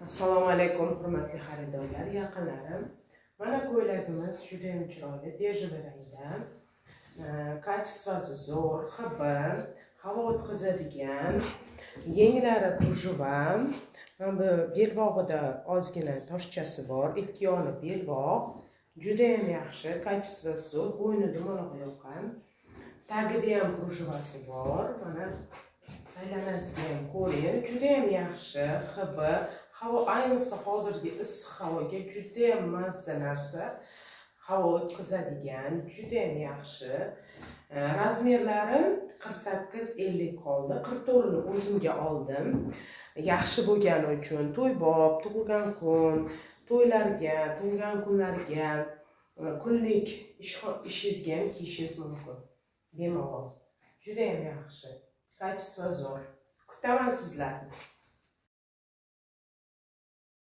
Assalomu alaykum hurmatli xaridorlar, yaqinlarim. Mana ko'ylagimiz juda ham chiroyli, bejali rangda. Kачествоsi zo'r, hibin, havo o'tkazadigan, yenglari krujeva. Mana bu belbog'ida ozgina toshchasi bor, ikki yoni belbog'. Juda ham yaxshi, kачествоsi zo'r, bo'yni dumaloq yoqqan. Tagida ham krujevasi bor. Mana aylanasiga ham ko'ring, juda ham yaxshi, hibi. Havo ayniqsa hozirgi issiq havoga juda ham mazza narsa. Havo o'tkazadigan, juda ham yaxshi. Razmerlari 48-50 qoldi. 44 ni o'zimga oldim. Yaxshi bo'lgani uchun to'ybob, tug'ilgan kun, to'ylarga, tug'ilgan kunlarga, kunlik ishingizga ham kiyishingiz mumkin. Bemalol. Juda ham yaxshi. Kачество zo'r. Kutaman sizlarni.